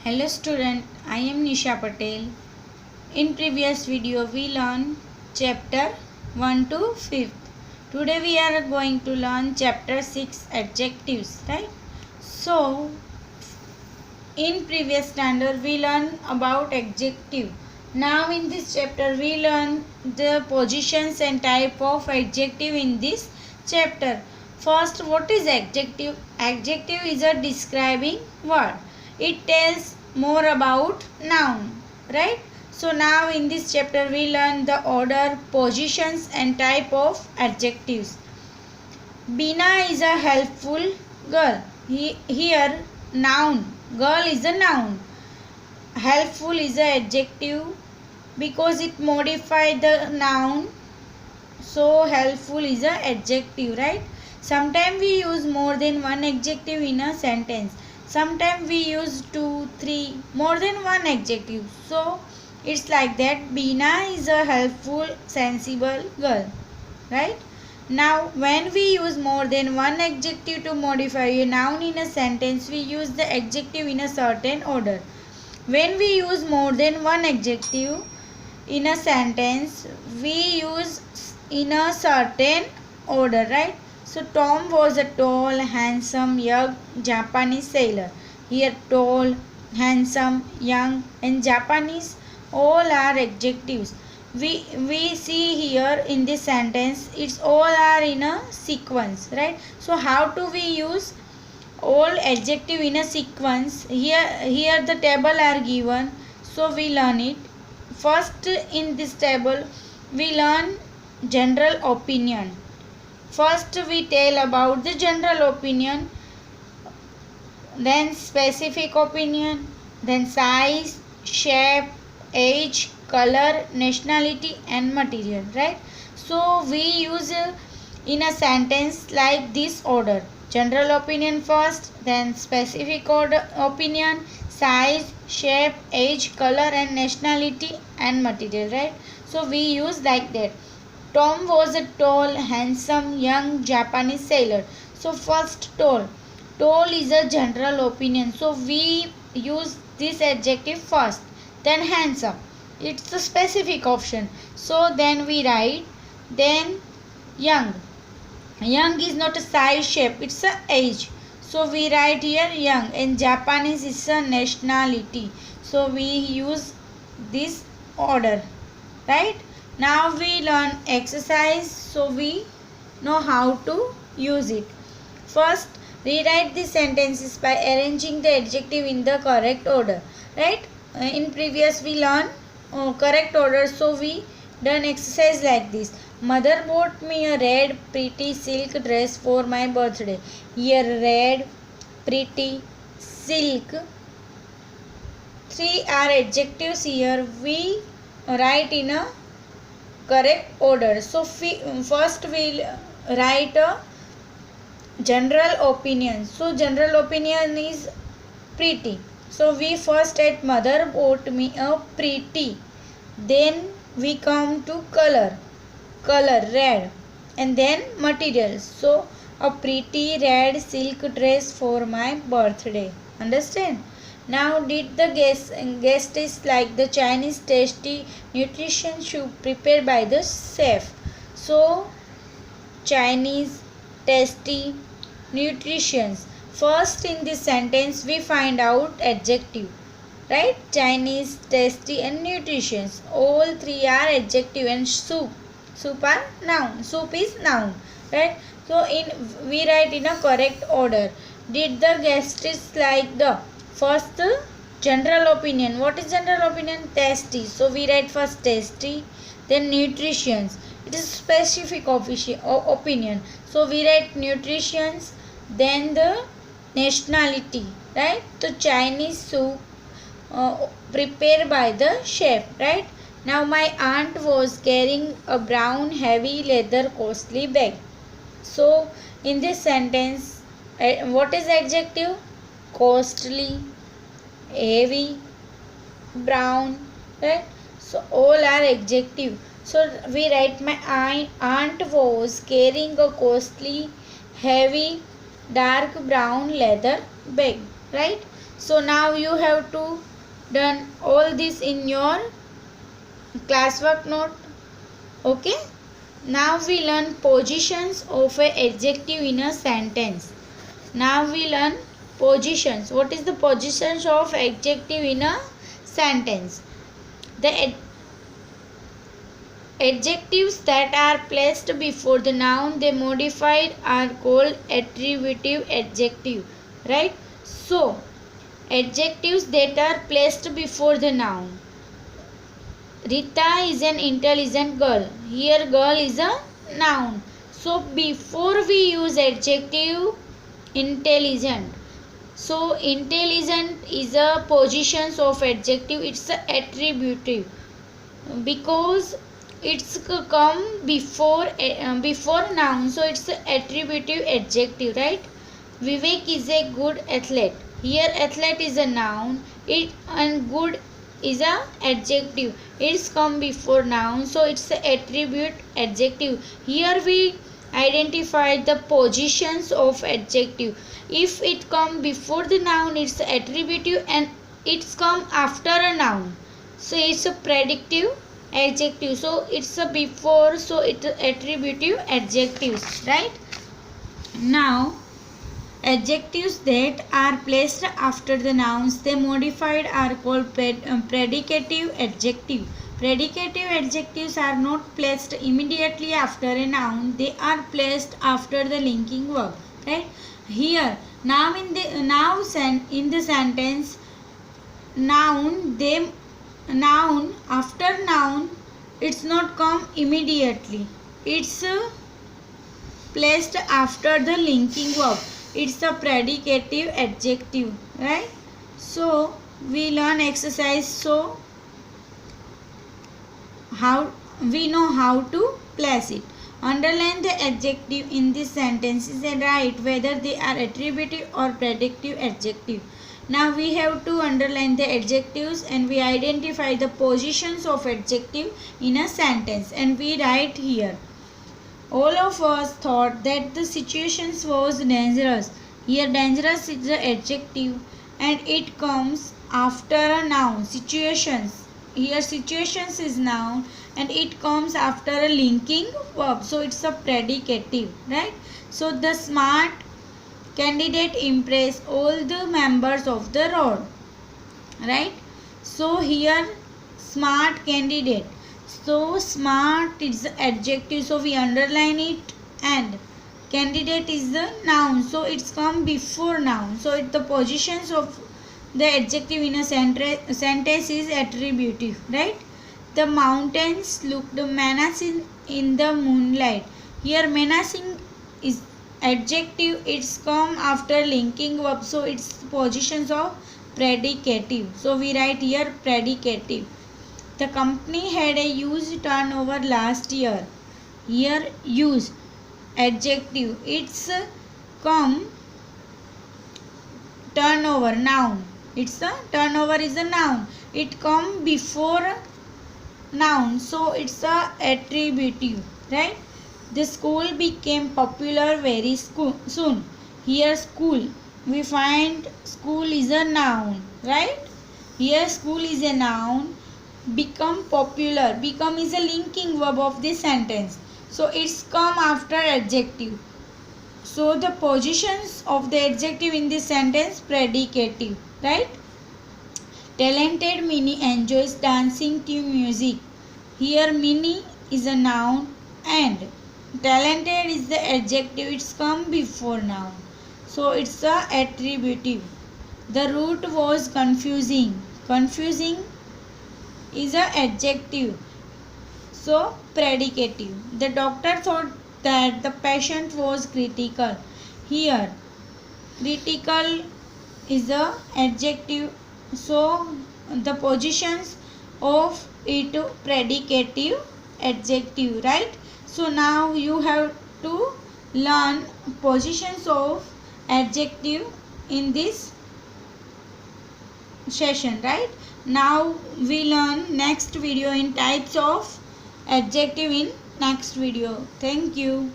Hello student, I am Nisha Patel. In previous video we learned chapter 1 to 5th. Today we are going to learn chapter 6 adjectives, right? So in previous standard we learned about adjective. Now in this chapter we learn the positions and type of adjective in this chapter. First, what is adjective? Adjective is a describing word. It tells more about noun, right? So now in this chapter we learn the order, positions and type of adjectives. Bina is a helpful girl. Here noun. Girl is a noun. Helpful is an adjective because it modifies the noun. So helpful is an adjective, right? Sometimes we use more than one adjective in a sentence. Sometimes we use 2, 3, more than one adjective. So it's like that. Bina is a helpful, sensible girl, right? Now when we use more than one adjective to modify a noun in a sentence, we use the adjective in a certain order. When we use more than one adjective in a sentence, we use in a certain order, right? So Tom was a tall, handsome, young Japanese sailor. Here tall, handsome, young and Japanese all are adjectives. We see here in this sentence, it's all are in a sequence, right? So how do we use all adjective in a sequence? Here the table are given, so we learn it. First in this table we learn general opinion. First we tell about the general opinion, then specific opinion, then size, shape, age, color, nationality and material, right? So we use in a sentence like this order: general opinion first, then specific opinion, size, shape, age, color and nationality and material, right? So we use like that. Tom was a tall, handsome, young Japanese sailor. So first tall. Tall is a general opinion. So we use this adjective first. Then handsome. It's a specific option. So then we write. Then young. Young is not a size, shape. It's a age. So we write here young. And Japanese is a nationality. So we use this order. Right? Now we learn exercise, so we know how to use it. First, rewrite the sentences by arranging the adjective in the correct order. Right? In previous we learned correct order, so we done exercise like this. Mother bought me a red pretty silk dress for my birthday. Here red, pretty, silk. Three are adjectives here. We write in a correct order. So first we'll write a general opinion. So general opinion is pretty. So we first at mother bought me a pretty. Then we come to color. Color red. And then materials. So a pretty red silk dress for my birthday. Understand? Now did the guest is like the Chinese tasty nutrition soup prepared by the chef. So Chinese tasty nutritions. First in this sentence we find out adjective. Right? Chinese, tasty and nutritions. All three are adjective and soup. Soup are noun. Soup is noun. Right? So we write in a correct order. Did the guests like the first general opinion? What is general opinion? Tasty. So we write first tasty, then nutritions. It is specific opinion. So we write nutritions, then the nationality, right? The Chinese soup prepared by the chef, right? Now my aunt was carrying a brown heavy leather costly bag. So in this sentence, what is adjective? Costly, heavy, brown, right? So all are adjective. So we write my aunt was carrying a costly, heavy, dark brown leather bag, right? So now you have to done all this in your classwork note. Okay. Now we learn positions of an adjective in a sentence. Now we learn positions. What is the positions of adjective in a sentence? The adjectives that are placed before the noun, they modified, are called attributive adjective. Right? So, adjectives that are placed before the noun. Rita is an intelligent girl. Here girl is a noun. So before we use adjective intelligent. So intelligent is a position of adjective. It's a attributive because it's come before noun. So it's a attributive adjective, right? Vivek is a good athlete. Here athlete is a noun. It and good is a adjective. It's come before noun, so it's a attribute adjective. Here we identify the positions of adjective. If it come before the noun, it's attributive, and it's come after a noun, so it's a predictive adjective. So it's a before, so it's attributive adjectives, right? Now adjectives that are placed after the nouns, they modified, are called predicative adjective. Predicative adjectives are not placed immediately after a noun, they are placed after the linking verb, right? Here now in the sentence, noun after noun, it's not come immediately, it's placed after the linking verb. It's a predicative adjective, right? So we learn exercise, so how we know how to place it. Underline the adjective in this sentences and write whether they are attributive or predictive adjective. Now we have to underline the adjectives and we identify the positions of adjective in a sentence, and we write here. All of us thought that the situation was dangerous. Here dangerous is the adjective and it comes after a noun. Situations. Here situations is noun and it comes after a linking verb. So it's a predicative, right? So the smart candidate impressed all the members of the road, right? So here smart candidate. So smart is the adjective, so we underline it, and candidate is the noun, so it's come before noun. So it the positions of the adjective in a sentence is attributive, right? The mountains looked menacing in the moonlight. Here menacing is adjective, it's come after linking verb, so it's positions of predicative. So we write here predicative. The company had a huge turnover last year. Here use adjective, it's come turnover noun. It's a turnover is a noun. It come before noun, so it's a attributive, right? The school became popular very soon. Here school, we find school is a noun, right? Here school is a noun. Become popular, become is a linking verb of this sentence, so it's come after adjective. So the positions of the adjective in this sentence predicative, right? Talented Minnie enjoys dancing to music. Here Minnie is a noun and talented is the adjective, it's come before noun, so it's a attributive. The route was confusing. Confusing is a adjective, so predicative. The doctor thought that the patient was critical. Here critical is a adjective, so the positions of it predicative adjective, right? So now you have to learn positions of adjective in this session, right? Now we learn next video in types of adjective in next video. Thank you.